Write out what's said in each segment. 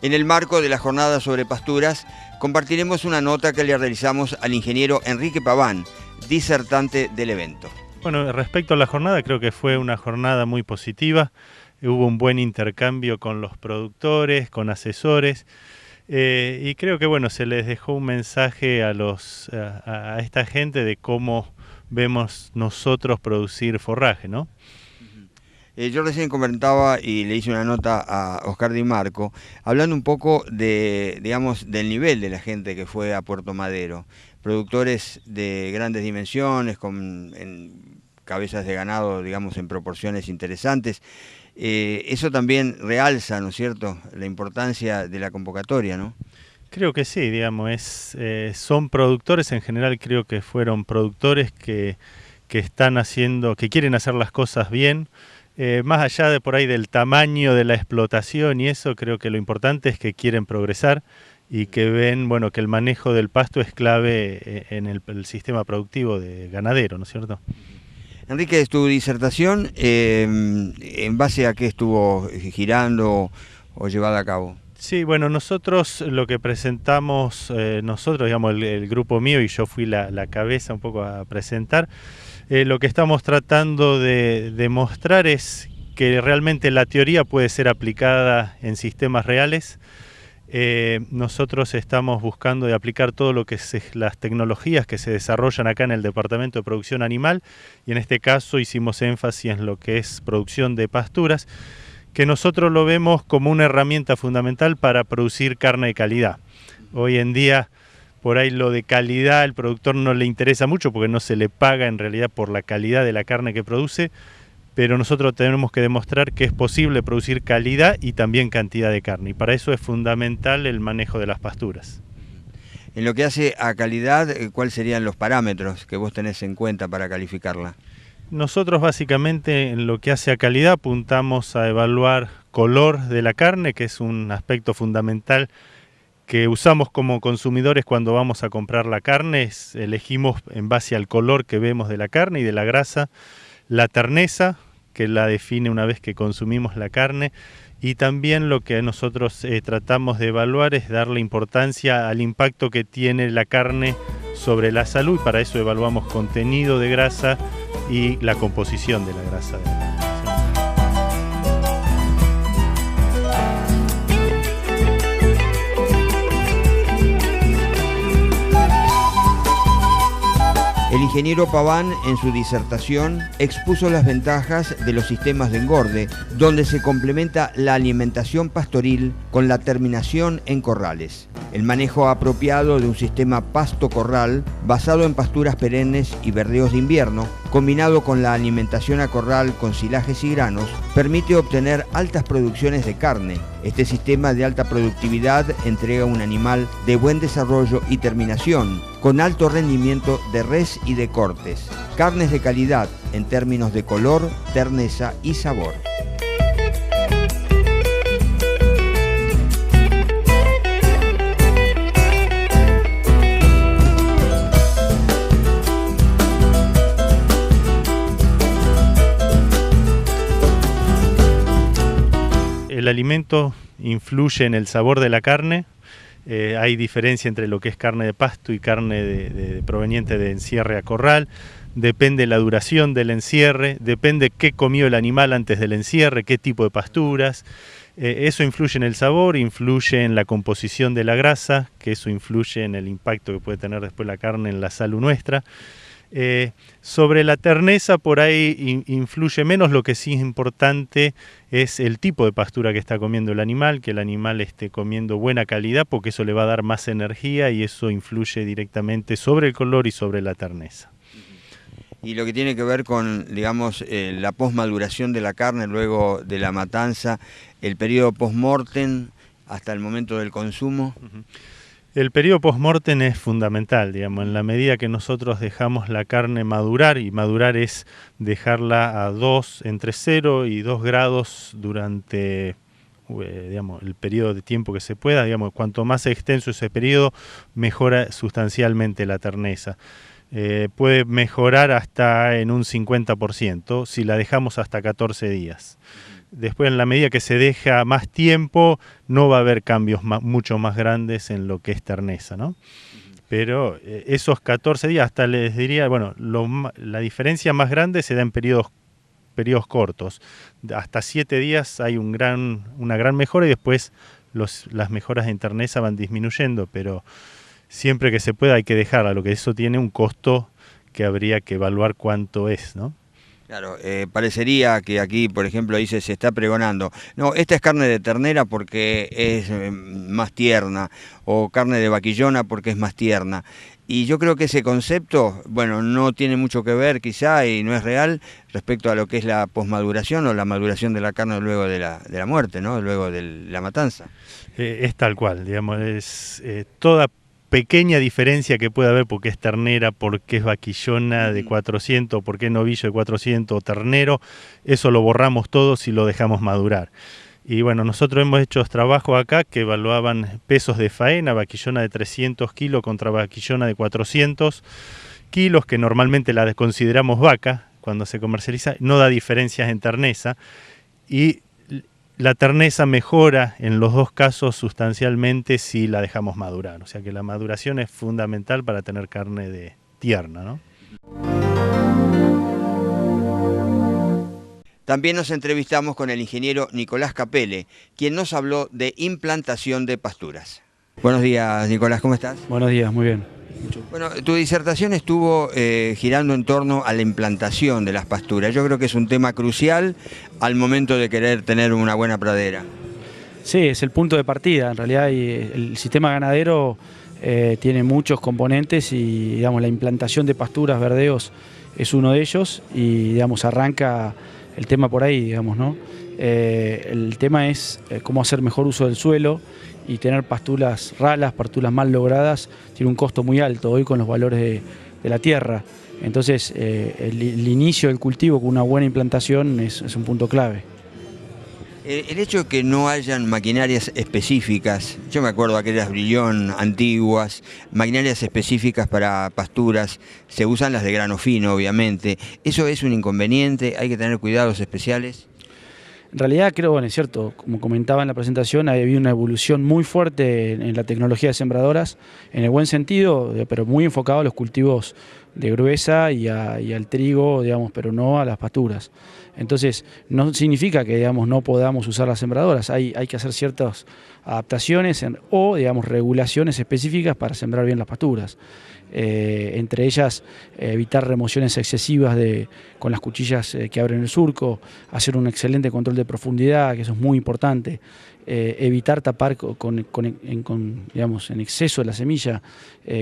En el marco de la jornada sobre pasturas, compartiremos una nota que le realizamos al ingeniero Enrique Paván, disertante del evento. Bueno, respecto a la jornada, creo que fue una jornada muy positiva. Hubo un buen intercambio con los productores, con asesores, y creo que bueno, se les dejó un mensaje a esta gente de cómo vemos nosotros producir forraje, ¿no? Yo recién comentaba y le hice una nota a Oscar Di Marco, hablando un poco de, digamos, del nivel de la gente que fue a Puerto Madero. Productores de grandes dimensiones, en cabezas de ganado, digamos, en proporciones interesantes. Eso también realza, ¿no es cierto?, la importancia de la convocatoria, ¿no? Creo que sí, digamos, son productores en general, creo que fueron productores que están haciendo, que quieren hacer las cosas bien. Más allá de por ahí del tamaño de la explotación y eso, creo que lo importante es que quieren progresar y que ven, bueno, que el manejo del pasto es clave en el sistema productivo de ganadero, ¿no es cierto? Enrique, tu disertación, ¿en base a qué estuvo girando o llevada a cabo? Sí, bueno, nosotros lo que presentamos, digamos, el grupo mío, y yo fui la cabeza un poco a presentar, lo que estamos tratando de demostrar es que realmente la teoría puede ser aplicada en sistemas reales. Nosotros estamos buscando de aplicar todo lo que es las tecnologías que se desarrollan acá en el Departamento de Producción Animal, y en este caso hicimos énfasis en lo que es producción de pasturas, que nosotros lo vemos como una herramienta fundamental para producir carne de calidad. Hoy en día, por ahí lo de calidad al productor no le interesa mucho porque no se le paga en realidad por la calidad de la carne que produce, pero nosotros tenemos que demostrar que es posible producir calidad y también cantidad de carne, y para eso es fundamental el manejo de las pasturas. En lo que hace a calidad, ¿cuáles serían los parámetros que vos tenés en cuenta para calificarla? Nosotros básicamente en lo que hace a calidad apuntamos a evaluar color de la carne, que es un aspecto fundamental que usamos como consumidores cuando vamos a comprar la carne. Elegimos en base al color que vemos de la carne y de la grasa, la terneza, que la define una vez que consumimos la carne, y también lo que nosotros tratamos de evaluar es darle importancia al impacto que tiene la carne sobre la salud, y para eso evaluamos contenido de grasa y la composición de la grasa de la carne. El ingeniero Paván, en su disertación, expuso las ventajas de los sistemas de engorde, donde se complementa la alimentación pastoril con la terminación en corrales. El manejo apropiado de un sistema pasto-corral basado en pasturas perennes y verdeos de invierno, combinado con la alimentación a corral con silajes y granos, permite obtener altas producciones de carne. Este sistema de alta productividad entrega un animal de buen desarrollo y terminación, con alto rendimiento de res y de cortes. Carnes de calidad en términos de color, terneza y sabor. El alimento influye en el sabor de la carne. Hay diferencia entre lo que es carne de pasto y carne proveniente de encierre a corral. Depende la duración del encierre, depende qué comió el animal antes del encierre, qué tipo de pasturas. Eso influye en el sabor, influye en la composición de la grasa, que eso influye en el impacto que puede tener después la carne en la salud nuestra. Sobre la terneza por ahí influye menos. Lo que sí es importante es el tipo de pastura que está comiendo el animal, que el animal esté comiendo buena calidad, porque eso le va a dar más energía y eso influye directamente sobre el color y sobre la terneza. Y lo que tiene que ver con, digamos, la posmaduración de la carne luego de la matanza, el periodo post-mortem hasta el momento del consumo. El periodo post-mortem es fundamental, digamos, en la medida que nosotros dejamos la carne madurar, y madurar es dejarla entre 0 y 2 grados durante digamos, el periodo de tiempo que se pueda. Digamos, cuanto más extenso ese periodo, mejora sustancialmente la terneza. Puede mejorar hasta en un 50% si la dejamos hasta 14 días. después en la medida que se deja más tiempo no va a haber cambios mucho más grandes en lo que es terneza, ¿no? Pero esos 14 días, hasta les diría, bueno, la diferencia más grande se da en periodos cortos. Hasta 7 días hay una gran mejora y después las mejoras en terneza van disminuyendo, pero siempre que se pueda hay que dejarla, lo que eso tiene un costo que habría que evaluar cuánto es, ¿no? Claro, parecería que aquí, por ejemplo, dice se está pregonando, no, esta es carne de ternera porque es más tierna, o carne de vaquillona porque es más tierna. Y yo creo que ese concepto, bueno, no tiene mucho que ver quizá y no es real respecto a lo que es la posmaduración o la maduración de la carne luego de la muerte, ¿no? Luego de la matanza. Es tal cual, digamos, es toda pequeña diferencia que puede haber porque es ternera, porque es vaquillona de 400, porque es novillo de 400 o ternero, eso lo borramos todo si lo dejamos madurar. Y bueno, nosotros hemos hecho trabajos acá que evaluaban pesos de faena, vaquillona de 300 kilos contra vaquillona de 400 kilos, que normalmente la consideramos vaca cuando se comercializa, no da diferencias en terneza, y la terneza mejora en los dos casos sustancialmente si la dejamos madurar. O sea que la maduración es fundamental para tener carne tierna, ¿no? También nos entrevistamos con el ingeniero Nicolás Capele, quien nos habló de implantación de pasturas. Buenos días, Nicolás, ¿cómo estás? Buenos días, muy bien. Bueno, tu disertación estuvo girando en torno a la implantación de las pasturas. Yo creo que es un tema crucial al momento de querer tener una buena pradera. Sí, es el punto de partida. En realidad el sistema ganadero tiene muchos componentes y digamos, la implantación de pasturas, verdeos, es uno de ellos y digamos, arranca el tema por ahí, digamos, ¿no? El tema es cómo hacer mejor uso del suelo y tener pasturas ralas, pasturas mal logradas, tiene un costo muy alto hoy con los valores de la tierra. Entonces, el inicio del cultivo con una buena implantación es un punto clave. El hecho de que no hayan maquinarias específicas, yo me acuerdo de aquellas brillón antiguas, maquinarias específicas para pasturas, se usan las de grano fino, obviamente. ¿Eso es un inconveniente? ¿Hay que tener cuidados especiales? En realidad creo, bueno, es cierto, como comentaba en la presentación, ha habido una evolución muy fuerte en la tecnología de sembradoras, en el buen sentido, pero muy enfocado a los cultivos de gruesa y al trigo, digamos, pero no a las pasturas. Entonces, no significa que, digamos, no podamos usar las sembradoras, hay que hacer ciertas adaptaciones o, digamos, regulaciones específicas para sembrar bien las pasturas. Entre ellas evitar remociones excesivas con las cuchillas que abren el surco, hacer un excelente control de profundidad, que eso es muy importante, evitar tapar digamos, en exceso la semilla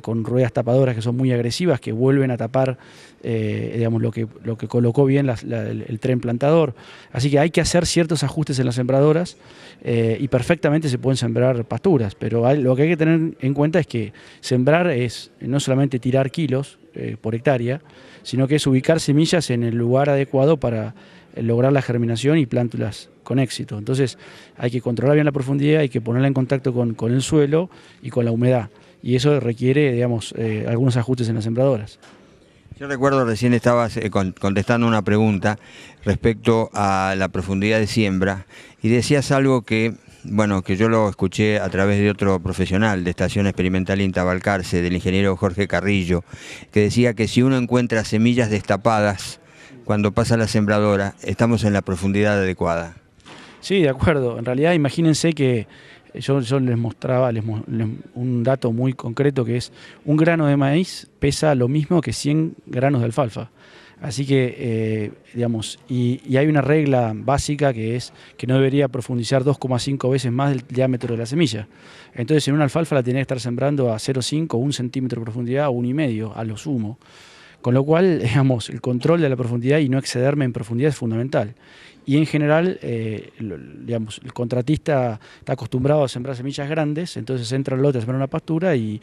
con ruedas tapadoras que son muy agresivas, que vuelven a tapar digamos, lo que colocó bien el tren plantador. Así que hay que hacer ciertos ajustes en las sembradoras y perfectamente se pueden sembrar pasturas, pero lo que hay que tener en cuenta es que sembrar es no solamente tirar kilos por hectárea, sino que es ubicar semillas en el lugar adecuado para lograr la germinación y plántulas con éxito. Entonces hay que controlar bien la profundidad, hay que ponerla en contacto con el suelo y con la humedad, y eso requiere, digamos, algunos ajustes en las sembradoras. Yo recuerdo recién estabas contestando una pregunta respecto a la profundidad de siembra y decías algo que, bueno, que yo lo escuché a través de otro profesional de Estación Experimental INTA Balcarce, del ingeniero Jorge Carrillo, que decía que si uno encuentra semillas destapadas cuando pasa la sembradora, estamos en la profundidad adecuada. Sí, de acuerdo. En realidad, imagínense que yo les mostraba un dato muy concreto, que es un grano de maíz pesa lo mismo que 100 granos de alfalfa. Así que, digamos, y hay una regla básica que es que no debería profundizar 2,5 veces más del diámetro de la semilla. Entonces, en una alfalfa la tenía que estar sembrando a 0,5, 1 centímetro de profundidad o 1,5 a lo sumo. Con lo cual, digamos, el control de la profundidad y no excederme en profundidad es fundamental. Y en general, digamos, el contratista está acostumbrado a sembrar semillas grandes, entonces entra el lote a sembrar una pastura y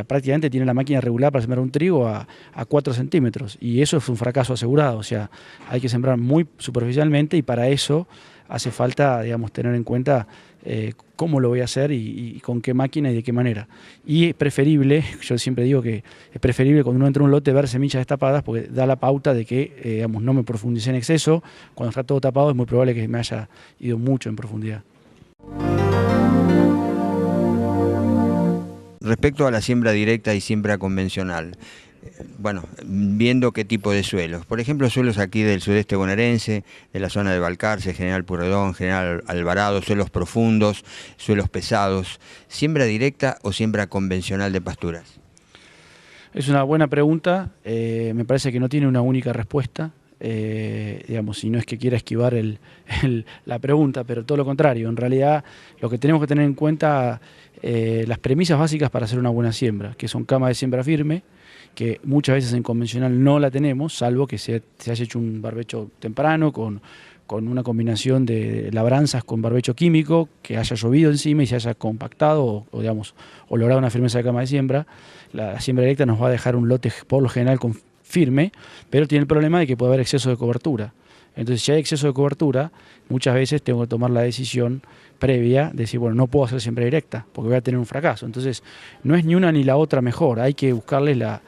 prácticamente tiene la máquina regular para sembrar un trigo a 4 centímetros. Y eso es un fracaso asegurado, o sea, hay que sembrar muy superficialmente y para eso hace falta, digamos, tener en cuenta cómo lo voy a hacer y con qué máquina y de qué manera. Y es preferible, yo siempre digo que es preferible cuando uno entra en un lote ver semillas destapadas porque da la pauta de que digamos, no me profundicé en exceso. Cuando está todo tapado es muy probable que me haya ido mucho en profundidad. Respecto a la siembra directa y siembra convencional, bueno, viendo qué tipo de suelos. Por ejemplo, suelos aquí del sudeste bonaerense, de la zona de Balcarce, General Pueyrredón, General Alvarado, suelos profundos, suelos pesados. ¿Siembra directa o siembra convencional de pasturas? Es una buena pregunta, me parece que no tiene una única respuesta. Digamos, si no es que quiera esquivar la pregunta, pero todo lo contrario. En realidad, lo que tenemos que tener en cuenta, las premisas básicas para hacer una buena siembra, que son camas de siembra firme, que muchas veces en convencional no la tenemos, salvo que se haya hecho un barbecho temprano con una combinación de labranzas con barbecho químico, que haya llovido encima y se haya compactado o logrado una firmeza de cama de siembra. La siembra directa nos va a dejar un lote por lo general firme, pero tiene el problema de que puede haber exceso de cobertura. Entonces, si hay exceso de cobertura, muchas veces tengo que tomar la decisión previa de decir, bueno, no puedo hacer siembra directa porque voy a tener un fracaso. Entonces, no es ni una ni la otra mejor, hay que buscarle la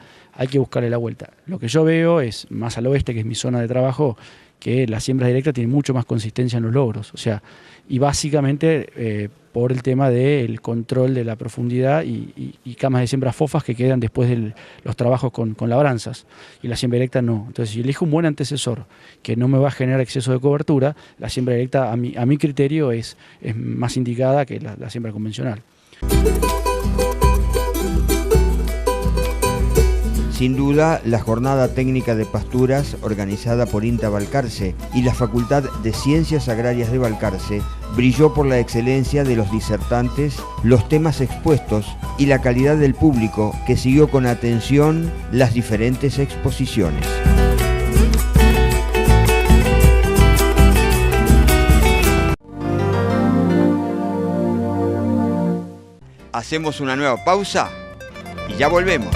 vuelta. Lo que yo veo es, más al oeste, que es mi zona de trabajo, que la siembra directa tiene mucho más consistencia en los logros. O sea, y básicamente por el tema del control de la profundidad y camas de siembra fofas que quedan después de los trabajos con labranzas. Y la siembra directa no. Entonces, si elijo un buen antecesor que no me va a generar exceso de cobertura, la siembra directa a mi criterio es más indicada que la siembra convencional. Sin duda, la Jornada Técnica de Pasturas, organizada por INTA Balcarce y la Facultad de Ciencias Agrarias de Balcarce, brilló por la excelencia de los disertantes, los temas expuestos y la calidad del público que siguió con atención las diferentes exposiciones. Hacemos una nueva pausa y ya volvemos.